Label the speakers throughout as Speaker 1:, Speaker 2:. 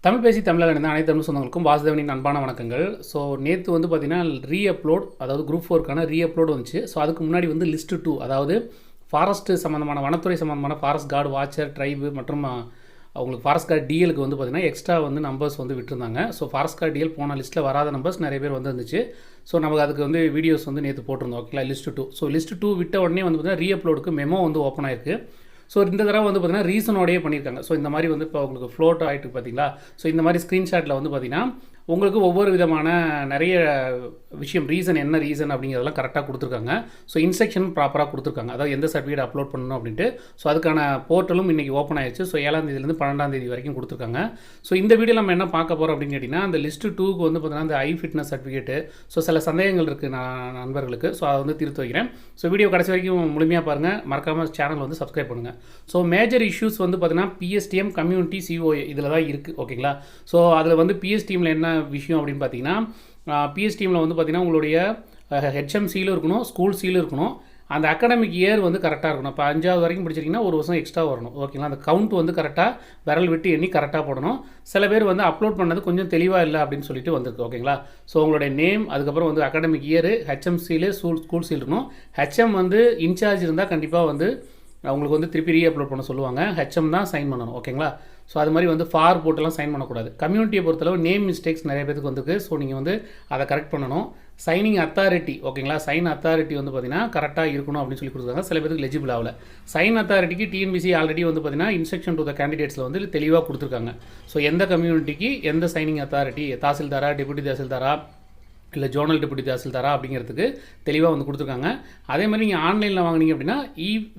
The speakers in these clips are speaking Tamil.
Speaker 1: தமிழ் பேசி தமிழக இணைந்த அனைத்து தமிழ் சொந்தங்களுக்கும் வாசுதேவனின் அன்பான வணக்கங்கள். ஸோ நேற்று வந்து பார்த்திங்கன்னா அப்லோட், அதாவது குரூப் 4க்கான அப்லோட் வந்துச்சு. ஸோ அதுக்கு முன்னாடி வந்து லிஸ்ட்டு 2, அதாவது ஃபாரஸ்ட் சம்மந்தமான வனத்துறை சம்மந்தமான ஃபாரஸ்ட் கார்டு வாட்சர் ட்ரைபு மற்றும் அவங்களுக்கு ஃபாரஸ்ட் கார்டு டிஎலுக்கு வந்து பார்த்திங்கன்னா எக்ஸ்ட்ரா வந்து நம்பர்ஸ் வந்து விட்டுருந்தாங்க. ஸோ ஃபாரஸ்ட் கார்டு டிஎல் போன லிஸ்ட்டில் வராத நம்பர்ஸ் நிறைய பேர் வந்து இருந்துச்சு. ஸோ நமக்கு அதுக்கு வந்து வீடியோஸ் வந்து நேற்று போட்டிருந்தோம். ஓகேங்களா, லிஸ்ட்டு 2. ஸோ லிஸ்ட்டு 2 விட்ட உடனே வந்து பார்த்திங்கன்னா அப்லோடுக்கு மெமோ வந்து ஓப்பன் ஆயிருக்கு. ஸோ இந்த தடவை வந்து பார்த்திங்கன்னா ரீசனோடையே பண்ணியிருக்காங்க. ஸோ இந்த மாதிரி வந்து இப்போ உங்களுக்கு ஃப்ளோட் ஆகிட்டு பார்த்தீங்களா. ஸோ இந்த மாதிரி ஸ்க்ரீன்ஷாட்டில் வந்து பார்த்திங்கன்னா உங்களுக்கு ஒவ்வொரு விதமான நிறைய விஷயம் என்ன ரீசன் அப்படிங்கிறதெல்லாம் கரெக்டாக கொடுத்துருக்காங்க. ஸோ இன்ஸ்ட்ரக்ஷன் ப்ராப்பராக கொடுத்துருக்காங்க. அதாவது எந்த சர்டிஃபிகேட் அப்லோட் பண்ணணும் அப்படின்ட்டு. ஸோ அதுக்கான போர்ட்டலும் இன்றைக்கி ஓப்பன் ஆயிடுச்சு. ஸோ 7ஆம் தேதியிலேருந்து 12ஆம் தேதி வரைக்கும் கொடுத்துருக்காங்க. ஸோ இந்த வீடியோ நம்ம என்ன பார்க்க போகிறோம் அப்படின்னு கேட்டிங்கன்னா, அந்த லிஸ்ட்டு 2க்கு வந்து பார்த்திங்கன்னா அந்த ஃபிட்னஸ் சர்டிஃபிகேட்டு. ஸோ சில சந்தேகங்கள் இருக்குது நண்பர்களுக்கு. ஸோ அதை வந்து தீர்த்து வைக்கிறேன். ஸோ வீடியோ கடைசி வரைக்கும் முழுமையாக பாருங்கள். மறக்காமல் சேனல் வந்து சப்ஸ்கிரைப் பண்ணுங்கள். ஸோ மேஜர் இஷ்யூஸ் வந்து பார்த்திங்கன்னா பிஎஸ்டிஎம், கம்யூனிட்டி, சிஓஏ இதில் தான் இருக்குது. ஓகேங்களா. ஸோ அதில் வந்து பிஎஸ்டிஎம்மில் என்ன விஷயம் அப்படின்னு பார்த்தீங்கன்னா, பிஎஸ்டிஎம்மில் வந்து பார்த்திங்கன்னா உங்களுடைய ஹெச்எம் சீலும் இருக்கணும், ஸ்கூல் சீலும் இருக்கணும். அந்த அகாடமிக் இயர் வந்து கரெக்டாக இருக்கணும். இப்போ 5வது வரைக்கும் படிச்சிருக்கீங்கன்னா ஒரு வருஷம் எக்ஸ்ட்ரா வரணும். ஓகேங்களா. அந்த கவுண்ட் வந்து கரெக்டாக விரல் விட்டு எண்ணி கரெக்டாக போடணும். சில பேர் வந்து அப்லோட் பண்ணது கொஞ்சம் தெளிவாக இல்லை அப்படின்னு சொல்லிட்டு வந்திருக்கு. ஓகேங்களா. ஸோ உங்களுடைய நேம், அதுக்கப்புறம் வந்து academic year, HM seal, school seal இருக்கணும். ஹெச்எம் வந்து இன்சார்ஜ் இருந்தால் கண்டிப்பாக வந்து அவங்களுக்கு வந்து திருப்பி அப்லோட் பண்ண சொல்லுவாங்க. ஹெச்எம் தான் சைன் பண்ணணும். ஓகேங்களா. ஸோ அது மாதிரி வந்து ஃபார் போட்டெல்லாம் சைன் பண்ணக்கூடாது. கம்யூனிட்டியை பொறுத்தளவு நேம் மிஸ்டேக்ஸ் நிறைய பேருக்கு வந்துருக்கு. ஸோ நீங்கள் வந்து அதை கரெக்ட் பண்ணணும். சைனிங் அத்தாரிட்டி, ஓகேங்களா, சைன் அத்தாரிட்டி வந்து பார்த்திங்கன்னா கரெக்டாக இருக்கணும் அப்படின்னு சொல்லி கொடுத்துருக்காங்க. சில பேருக்கு எலிஜிபிள் ஆகல. சைன் அத்தாரிட்டிக்கு டிஎன்பிசி ஆல்ரெடி வந்து பார்த்திங்கன்னா இன்ஸ்ட்ரக்ஷன் டு த கேண்டிடேட்ஸில் வந்து தெளிவாக கொடுத்துருக்காங்க. ஸோ எந்த கம்யூனிட்டிக்கு எந்த சைனிங் அத்தாரிட்டி, தாசில்தாரா, டெபுட்டி தாசில்தாரா, இல்லை ஜோனல் டெபுட்டி தாசில்தாரா அப்படிங்கிறதுக்கு தெளிவாக வந்து கொடுத்துருக்காங்க. அதே மாதிரி நீங்கள் ஆன்லைனில் வாங்கினீங்க அப்படின்னா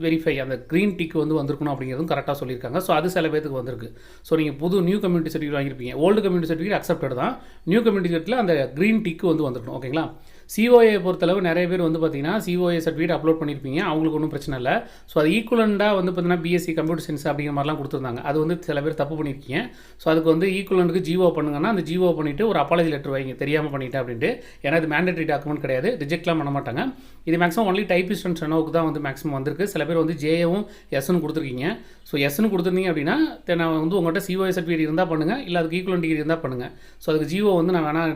Speaker 1: வெரிஃபை அந்த க்ரீன் டிக் வந்து வந்திருக்கணும் அப்படிங்கிறதும் கரெக்டாக சொல்லியிருக்காங்க. ஸோ அது சில பேருக்கு வந்திருக்கு. ஸோ நீங்கள் புது நியூ கம்யூனிட்டி சர்டிஃபிகேட் வாங்கியிருப்பீங்க. ஓல்டு கம்யூனிட்டி சர்டிஃபிகேட் அக்செப்டட் தான். நியூ கம்யூனிட்டி சர்டிஃபிகேட்டில் அந்த க்ரீன் டிக் வந்து வந்துருக்கணும். ஓகேங்களா. சிஓஏ பொறுத்தளவு நிறைய பேர் வந்து பார்த்திங்கன்னா சிஓஏ சர்டிஃபிகேட் அப்லோட் பண்ணியிருப்பீங்க. அவங்களுக்கு ஒன்றும் பிரச்சனை இல்லை. ஸோ அது ஈக்குவலண்டாக வந்து பார்த்திங்கன்னா பிஎஸ்சி கம்ப்யூட்டர் சயின்ஸ் அப்படிங்கிற மாதிரிலாம் கொடுத்துருந்தாங்க. அது வந்து சில பேர் தப்பு பண்ணியிருக்கீங்க. ஸோ அதுக்கு வந்து ஈக்குவலண்டுக்கு ஜிஓ பண்ணுங்கன்னா அந்த ஜிஓ பண்ணிவிட்டு ஒரு அப்பாலஜி லெட்டர் வைங்க, தெரியாமல் பண்ணிட்டேன் அப்படின்ட்டு. ஏன்னா இது மேண்டேட்டரி டாக்குமெண்ட் கிடையாது, ரிஜெக்ட்லாம் பண்ண மாட்டாங்க. இது மேக்ஸிமம் ஒன்லி டைப்பிஸ்ட் அண்ட் ஸ்டெனோவுக்கு தான் வந்து மேக்ஸிமம் வந்திருக்கு. சில பேர் வந்து ஜேவும் எஸ்ன்னு கொடுத்துருக்கீங்க. ஸோ எஸ்ன்னு கொடுத்துருந்தீங்க அப்படின்னா நான் வந்து உங்கள்கிட்ட சிஓஏ சர்டிஃபிகேட் இருந்தால் பண்ணுங்கள், இல்லை அதுக்கு ஈக்குவலன் டிகிரி இருந்தால் பண்ணுங்கள். ஸோ அதுக்கு ஜிஓ வந்து நான் வேணால்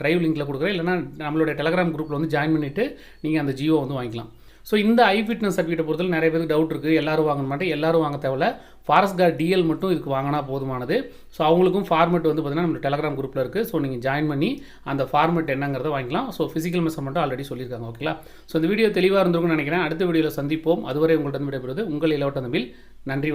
Speaker 1: ட்ரைவ் லிங்கில் கொடுக்குறேன், இல்லைனா நம்மளுடைய டெலகிராம் குரூப்பில் வந்து ஜாயின் பண்ணிவிட்டு நீங்கள் அந்த ஜிஓ வந்து வாங்கிக்கலாம். ஸோ இந்த ஃபிட்னஸ் சர்டிஃபிகேட்டை பொறுத்தவரை நிறைய பேருக்கு டவுட் இருக்குது. எல்லோரும் வாங்க மாட்டேன், எல்லோரும் வாங்க தேவையில்ல. ஃபாரஸ்ட் கார்டு டிஎல் மட்டும் இதுக்கு வாங்கினா போதுமானது. ஸோ அவங்களுக்கும் ஃபார்மெட் வந்து பார்த்திங்கன்னா நம்ம டெலகிராம் குரூப்பில் இருக்குது. ஸோ நீங்கள் ஜாயின் பண்ணி அந்த ஃபார்மெட் என்னங்கிறத வாங்கிக்கலாம். ஸோ ஃபிசிக்கல் மெஷர்மெண்ட்டும் ஆல்ரெடி சொல்லியிருக்காங்க. ஓகேங்களா. ஸோ இந்த வீடியோ தெளிவாக இருந்திருக்கும்னு நினைக்கிறேன். அடுத்த வீடியோவில் சந்திப்போம். அதுவரை உங்கள்கிட்ட விடைபெறுவது உங்கள் இளவட்ட தமிழ். நன்றி, வணக்கம்.